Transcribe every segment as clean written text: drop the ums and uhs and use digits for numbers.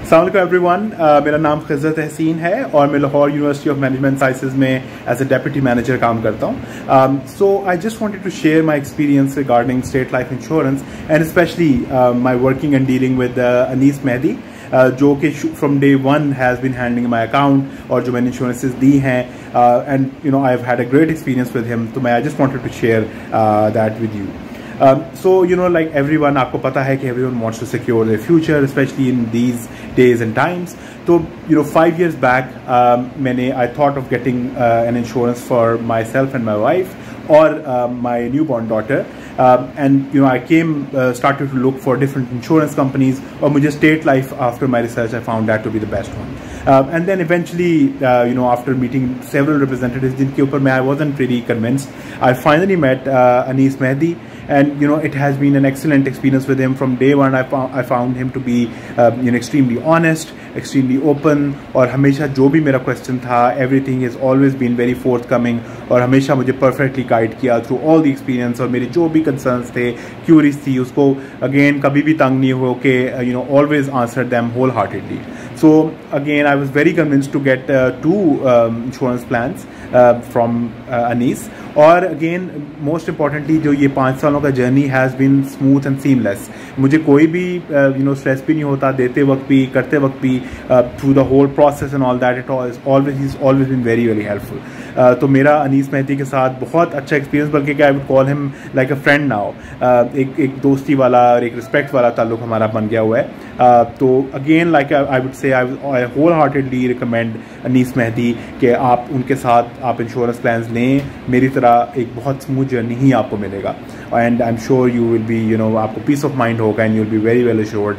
السلام علیکم every one. میرا نام خضر تحسین ہے اور میں Lahore university of management sciences میں ایز اے ڈیپٹی مینیجر کام کرتا ہوں. So I just wanted to share my experience regarding state life insurance and specially my working and dealing with Anis Mehdi, جو کہ from day one has been handling my account اور جو میں نے انشورنسز دی ہیں, and you know I have had a great experience with him. تو میں I just wanted to share that with you. So, you know, like everyone, آپ کو پتا ہے کہ everyone wants to secure their future, especially in these days and times. So, you know, 5 years back, I thought of getting an insurance for myself and my wife or my newborn daughter. And, you know, I started to look for different insurance companies. اور مجھے State Life, after my research, I found that to be the best one. And then eventually, you know, after meeting several representatives, جن کے اوپر I wasn't really convinced, I finally met Anis Mehdi. And, you know, it has been an excellent experience with him. From day one, I found him to be, you know, extremely honest, extremely open. اور ہمیشہ جو بھی میرا question تھا, everything has always been very forthcoming. اور ہمیشہ مجھے perfectly guide کیا through all the experience. اور میرے جو بھی concerns تھے, queries تھی, اس کو again کبھی بھی تنگ نہیں ہو کہ, you know, always answered them wholeheartedly. So again, I was very convinced to get 2 insurance plans from Anis. اور اگین موسٹ امپورٹنٹلی جو یہ 5 سالوں کا journey has been smooth and seamless. مجھے کوئی بھی یو نو اسٹریس بھی نہیں ہوتا, دیتے وقت بھی, کرتے وقت بھی, through the whole process and all that. Always been very very helpful. تو میرا انیس مہدی کے ساتھ بہت اچھا ایکسپیرینس, بلکہ کہ آئی وڈ کال ہم لائک اے فرینڈ ناؤ. ایک دوستی والا اور ایک رسپیکٹ والا تعلق ہمارا بن گیا ہوا ہے. تو again like I would say I wholeheartedly recommend Anis Mehdi کہ آپ ان کے ساتھ آپ انشورنس پلانس لیں. میری طرح ایک بہت اسموتھ جرنی ہی آپ کو ملے گا. And I am sure you will be, you know, آپ کو پیس آف مائنڈ ہوگا and you will be very well assured,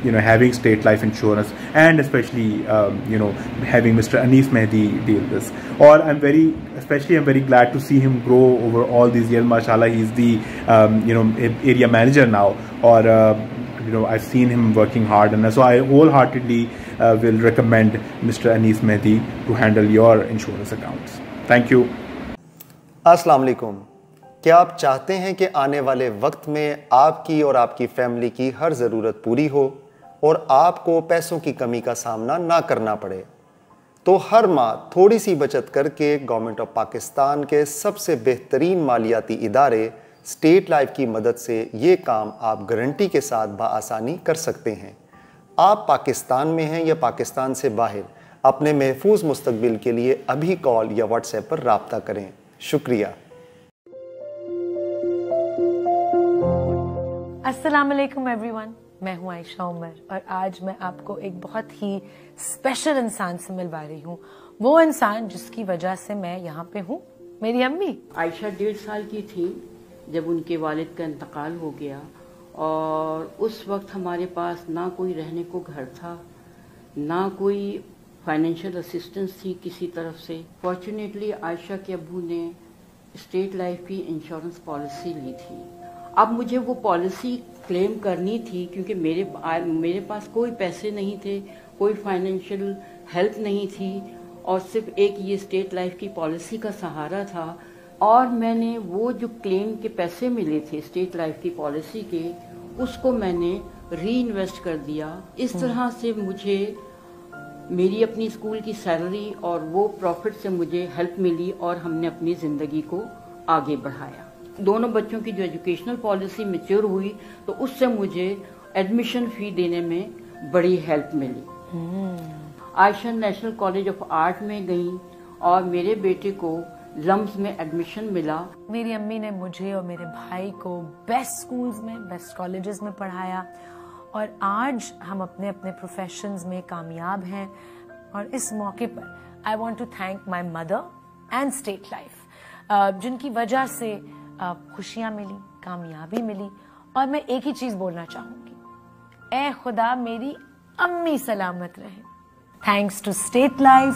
you know, having state life insurance and especially, you know, having Mr. Anis Mehdi deal this. Or I'm very glad to see him grow over all these years. Mashallah, he's the, you know, area manager now. Or, you know, I've seen him working hard, and so I wholeheartedly will recommend Mr. Anis Mehdi to handle your insurance accounts. Thank you. السلام علیکم. کیا آپ چاہتے ہیں کہ آنے والے وقت میں آپ کی اور آپ کی فیملی کی ہر ضرورت پوری ہو اور آپ کو پیسوں کی کمی کا سامنا نہ کرنا پڑے؟ تو ہر ماہ تھوڑی سی بچت کر کے گورنمنٹ آف پاکستان کے سب سے بہترین مالیاتی ادارے اسٹیٹ لائف کی مدد سے یہ کام آپ گارنٹی کے ساتھ بآسانی کر سکتے ہیں. آپ پاکستان میں ہیں یا پاکستان سے باہر, اپنے محفوظ مستقبل کے لیے ابھی کال یا واٹس ایپ پر رابطہ کریں. شکریہ. السلام علیکم ایوری ون, میں ہوں عائشہ عمر اور آج میں آپ کو ایک بہت ہی اسپیشل انسان سے ملوا رہی ہوں. وہ انسان جس کی وجہ سے میں یہاں پہ ہوں, میری امی. عائشہ 1.5 سال کی تھی جب ان کے والد کا انتقال ہو گیا, اور اس وقت ہمارے پاس نہ کوئی رہنے کو گھر تھا, نہ کوئی فائنینشیل اسسٹنس تھی کسی طرف سے. فارچونیٹلی عائشہ کے ابو نے اسٹیٹ لائف کی انشورنس پالیسی لی تھی. اب مجھے وہ پالیسی کلیم کرنی تھی کیونکہ میرے پاس کوئی پیسے نہیں تھے, کوئی فائنینشیل ہیلپ نہیں تھی, اور صرف ایک یہ اسٹیٹ لائف کی پالیسی کا سہارا تھا. اور میں نے وہ جو کلیم کے پیسے ملے تھے اسٹیٹ لائف کی پالیسی کے, اس کو میں نے ری انویسٹ کر دیا. اس طرح سے مجھے میری اپنی اسکول کی سیلری اور وہ پروفٹ سے مجھے ہیلپ ملی اور ہم نے اپنی زندگی کو آگے بڑھایا. دونوں بچوں کی جو ایجوکیشنل پالیسی میچور ہوئی تو اس سے مجھے ایڈمیشن فی دینے میں بڑی ہیلپ ملی. عائشہ نیشنل کالج آف آرٹ میں گئیں اور میرے بیٹے کو لمز میں ایڈمیشن ملا. میری امی نے مجھے اور میرے بھائی کو بیسٹ سکولز میں, بیسٹ کالجز میں پڑھایا, اور آج ہم اپنے اپنے پروفیشنز میں کامیاب ہیں. اور اس موقع پر I want to thank my mother and state life, جن کی وجہ سے خوشیاں ملی, کامیابی ملی. اور میں ایک ہی چیز بولنا چاہوں گی, اے خدا میری امی سلامت رہے. Thanks to State life.